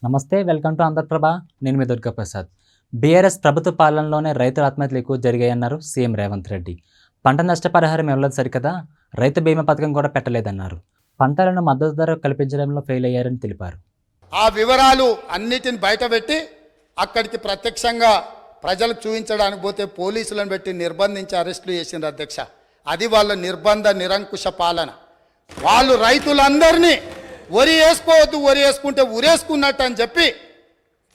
నమస్తే, welcome to Andhraprabha. నేను మీ Durga Prasad. BRS ప్రభుత్వ పాలనలోనే రైతుల ఆత్మహత్యలు ఎక్కువ జరిగాయన్నారు సీఎం రేవంత్ రెడ్డి. పంట నష్టపరిహారం ఇవ్వలేదు సరికదా, రైతు బీమా పథకం కూడా పెట్టలేదన్నారు. పంటలను మద్దతు ధర కల్పించడంలో ఫెయిల్ అయ్యారని తెలిపారు. ఆ వివరాలు అన్నిటిని బయటపెట్టి అక్కడికి ప్రత్యక్షంగా ప్రజలకు చూపించడానికి పోతే పోలీసులను పెట్టి నిర్బంధించి అరెస్టులు చేసిండ్రు అధ్యక్ష. అది వాళ్ళ నిర్బంధ నిరంకుశ పాలన. వాళ్ళు రైతులందరినీ వరి వేసుకోవద్దు, వరి వేసుకుంటే ఉరేసుకున్నట్టు అని చెప్పి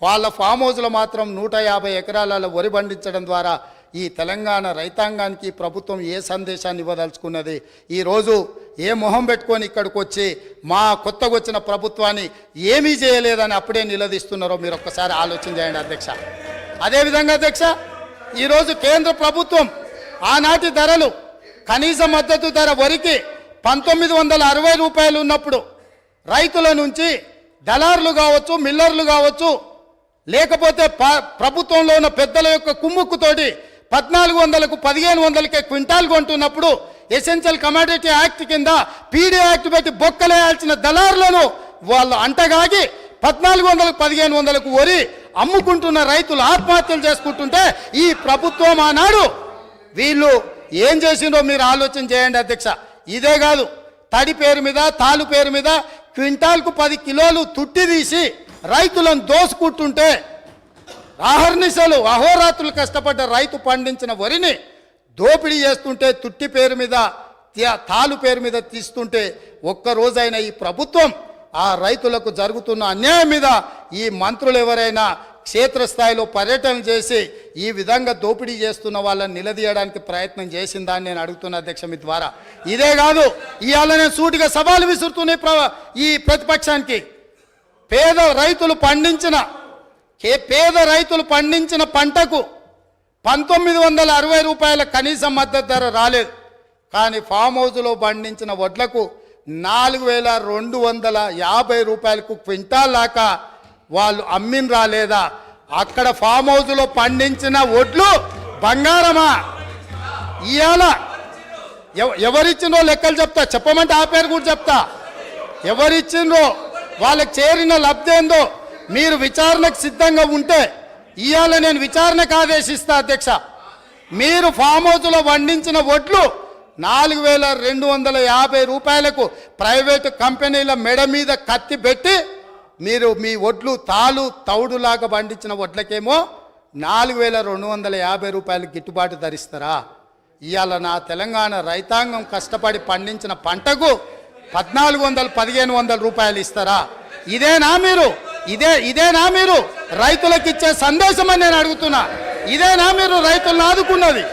వాళ్ళ ఫామ్ హౌస్లో మాత్రం 150 ఎకరాలలో వరి పండించడం ద్వారా ఈ తెలంగాణ రైతాంగానికి ప్రభుత్వం ఏ సందేశాన్ని ఇవ్వదలుచుకున్నది? ఈరోజు ఏ మొహం పెట్టుకొని ఇక్కడికి వచ్చి మా కొత్తగా వచ్చిన ప్రభుత్వాన్ని ఏమీ చేయలేదని అప్పుడే నిలదీస్తున్నారో మీరు ఒక్కసారి ఆలోచన చేయండి అధ్యక్ష. అదేవిధంగా అధ్యక్ష, ఈరోజు కేంద్ర ప్రభుత్వం ఆనాటి ధరలు కనీస మద్దతు ధర వరికి 1960 రూపాయలు ఉన్నప్పుడు రైతుల నుంచి దళారులు కావచ్చు, మిల్లర్లు కావచ్చు, లేకపోతే ప్రభుత్వంలో ఉన్న పెద్దల యొక్క కుమ్ముక్కుతోటి 1400కు 1500కే క్వింటాల్ కొంటున్నప్పుడు ఎసెన్షియల్ కమోడిటీ యాక్ట్ కింద పీడీ యాక్ట్ పెట్టి బొక్కలేయాల్సిన దళారులను వాళ్ళు అంటగాగి 1400కు 1500కు వరి అమ్ముకుంటున్న రైతులు ఆత్మహత్యలు చేసుకుంటుంటే ఈ ప్రభుత్వం ఆనాడు వీళ్ళు ఏం చేసిందో మీరు ఆలోచన చేయండి అధ్యక్ష. ఇదే కాదు, తడి పేరు మీద, తాలు పేరు మీద క్వింటాల్కు 10 కిలోలు తుట్టి తీసి రైతులను దోసుకుంటుంటే, అహర్నిశలు అహోరాత్రులు కష్టపడ్డ రైతు పండించిన వరిని దోపిడీ చేస్తుంటే, తుట్టి పేరు మీద, తాలు పేరు మీద తీస్తుంటే, ఒక్కరోజైనా ఈ ప్రభుత్వం ఆ రైతులకు జరుగుతున్న అన్యాయం మీద ఈ మంత్రులు ఎవరైనా క్షేత్రస్థాయిలో పర్యటన చేసి ఈ విధంగా దోపిడీ చేస్తున్న వాళ్ళని నిలదీయడానికి ప్రయత్నం చేసిందా అని నేను అడుగుతున్న అధ్యక్ష మీ ద్వారా. ఇదే కాదు, ఇవాళ నేను సూటిగా సవాలు విసురుతున్న ఈ ప్రతిపక్షానికి, పేద రైతులు పండించిన పంటకు 1960 రూపాయల కనీస మద్దతు ధర రాలేదు. కానీ ఫామ్ హౌస్లో పండించిన వడ్లకు 4250 రూపాయలకు క్వింటాల్ దాకా వాళ్ళు అమ్మిన్ రాలేదా? అక్కడ ఫామ్ హౌస్లో పండించిన వడ్లు బంగారమా? ఇవాళ ఎవరిచ్చిండ్రో లెక్కలు చెప్తా, చెప్పమంటే ఆ పేరు కూడా చెప్తా. ఎవరిచ్చిండ్రో, వాళ్ళకి చేరిన లబ్ధి ఏందో మీరు విచారణకు సిద్ధంగా ఉంటే ఇవాళ నేను విచారణకు ఆదేశిస్తా అధ్యక్ష. మీరు ఫామ్ హౌస్లో పండించిన వడ్లు 4250 రూపాయలకు ప్రైవేటు కంపెనీల మెడ మీద కత్తి పెట్టి మీరు మీ వడ్లు తౌడులాగా పండించిన వడ్లకేమో 4250 రూపాయలు గిట్టుబాటు ధరిస్తారా? ఇవాళ నా తెలంగాణ రైతాంగం కష్టపడి పండించిన పంటకు 1400-1500 రూపాయలు ఇస్తారా? ఇదేనా మీరు రైతులకు ఇచ్చే సందేశం అని నేను అడుగుతున్నా. ఇదేనా మీరు రైతులను ఆదుకున్నది?